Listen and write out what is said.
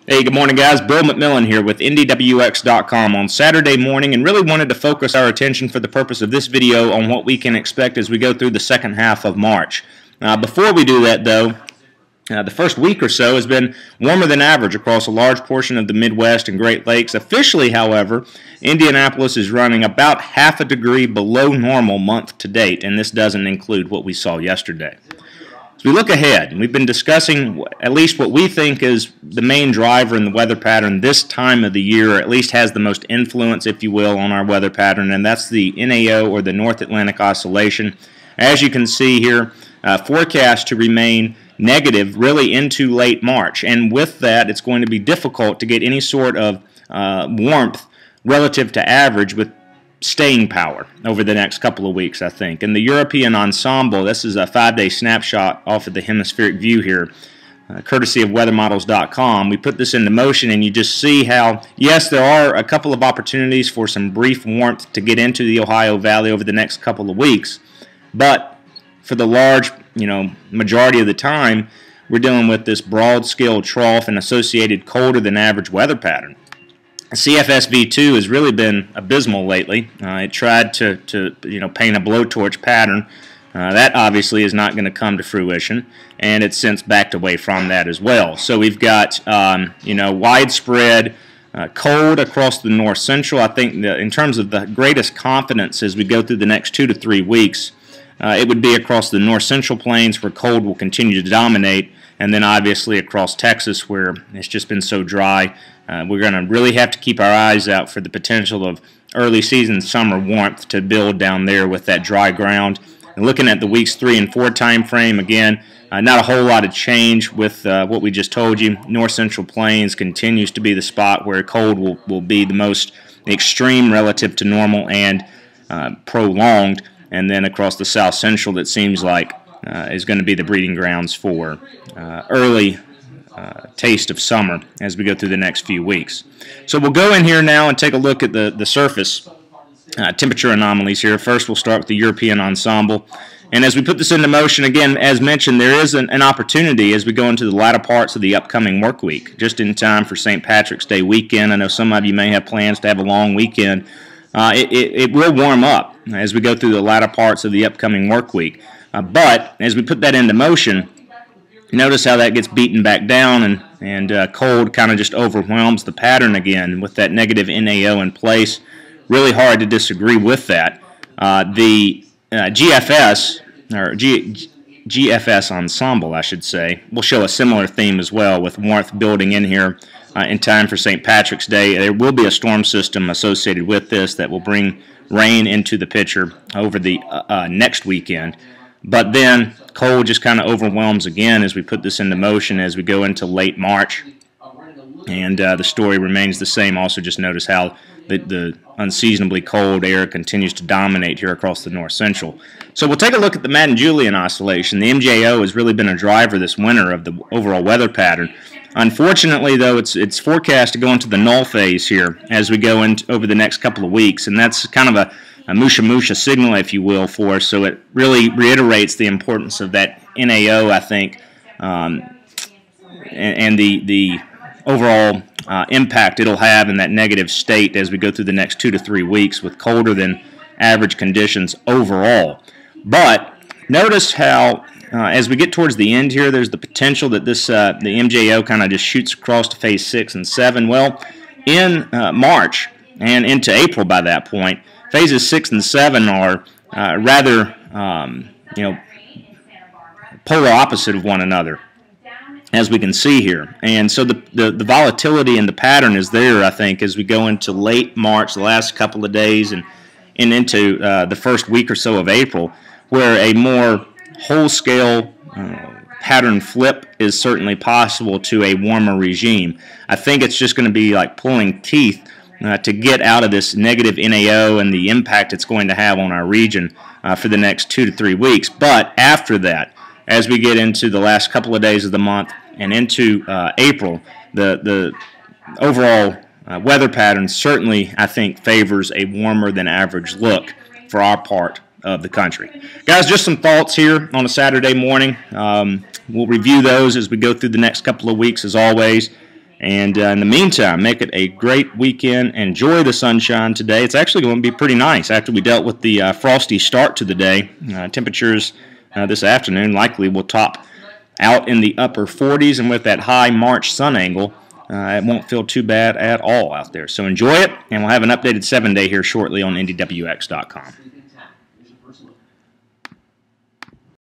Hey, good morning, guys. Bill McMillan here with IndyWX.com on Saturday morning, and really wanted to focus our attention for the purpose of this video on what we can expect as we go through the second half of March. Before we do that, though, the first week or so has been warmer than average across a large portion of the Midwest and Great Lakes. Officially, however, Indianapolis is running about half a degree below normal month to date, and this doesn't include what we saw yesterday. As we look ahead, and we've been discussing at least what we think is the main driver in the weather pattern this time of the year, or at least has the most influence, if you will, on our weather pattern, and that's the NAO, or the North Atlantic Oscillation. As you can see here, forecast to remain negative really into late March, and with that it's going to be difficult to get any sort of warmth relative to average with staying power over the next couple of weeks, I think. And the European ensemble, this is a 5-day snapshot off of the hemispheric view here, courtesy of weathermodels.com. We put this into motion, and you just see how, yes, there are a couple of opportunities for some brief warmth to get into the Ohio Valley over the next couple of weeks, but for the large, majority of the time, we're dealing with this broad-scale trough and associated colder than average weather pattern. CFSV2 has really been abysmal lately. It tried to paint a blowtorch pattern. That obviously is not going to come to fruition, and it's since backed away from that as well. So we've got widespread cold across the north central. I think in terms of the greatest confidence as we go through the next 2 to 3 weeks, it would be across the north central plains where cold will continue to dominate, and then obviously across Texas where it's just been so dry. We're going to really have to keep our eyes out for the potential of early season summer warmth to build down there with that dry ground. And looking at the weeks 3 and 4 time frame, again, not a whole lot of change with what we just told you. North Central Plains continues to be the spot where cold will be the most extreme relative to normal and prolonged. And then across the South Central, that seems like is going to be the breeding grounds for early taste of summer as we go through the next few weeks. So we'll go in here now and take a look at the surface temperature anomalies here. First, we'll start with the European ensemble. And as we put this into motion, again, as mentioned, there is an opportunity as we go into the latter parts of the upcoming work week, just in time for St. Patrick's Day weekend. I know some of you may have plans to have a long weekend. It will warm up as we go through the latter parts of the upcoming work week. But as we put that into motion, notice how that gets beaten back down, and cold kind of just overwhelms the pattern again with that negative NAO in place. Really hard to disagree with that. The GFS, or GFS ensemble, I should say, will show a similar theme as well, with warmth building in here in time for St. Patrick's Day. There will be a storm system associated with this that will bring rain into the picture over the next weekend. But then cold just kind of overwhelms again as we put this into motion as we go into late March. And the story remains the same. Also, just notice how the unseasonably cold air continues to dominate here across the north central. So we'll take a look at the Madden-Julian oscillation. The MJO has really been a driver this winter of the overall weather pattern. Unfortunately, though, it's forecast to go into the null phase here as we go into over the next couple of weeks, and that's kind of a musha signal, if you will, for us. So it really reiterates the importance of that NAO, I think, and the overall impact it'll have in that negative state as we go through the next 2 to 3 weeks with colder than average conditions overall. But notice how as we get towards the end here, there's the potential that this the MJO kind of just shoots across to phase 6 and 7. Well, in March and into April by that point, phases 6 and 7 are rather, polar opposite of one another, as we can see here. And so the volatility in the pattern is there, I think, as we go into late March, the last couple of days, and into the first week or so of April, where a more whole-scale pattern flip is certainly possible to a warmer regime. I think it's just going to be like pulling teeth to get out of this negative NAO and the impact it's going to have on our region for the next 2 to 3 weeks. But after that, as we get into the last couple of days of the month and into April, the overall weather pattern certainly, I think, favors a warmer than average look for our part of the country. Guys, just some thoughts here on a Saturday morning. We'll review those as we go through the next couple of weeks, as always. And in the meantime, make it a great weekend. Enjoy the sunshine today. It's actually going to be pretty nice after we dealt with the frosty start to the day. Temperatures this afternoon likely will top out in the upper 40s, and with that high March sun angle, it won't feel too bad at all out there. So enjoy it, and we'll have an updated 7-day here shortly on IndyWX.com.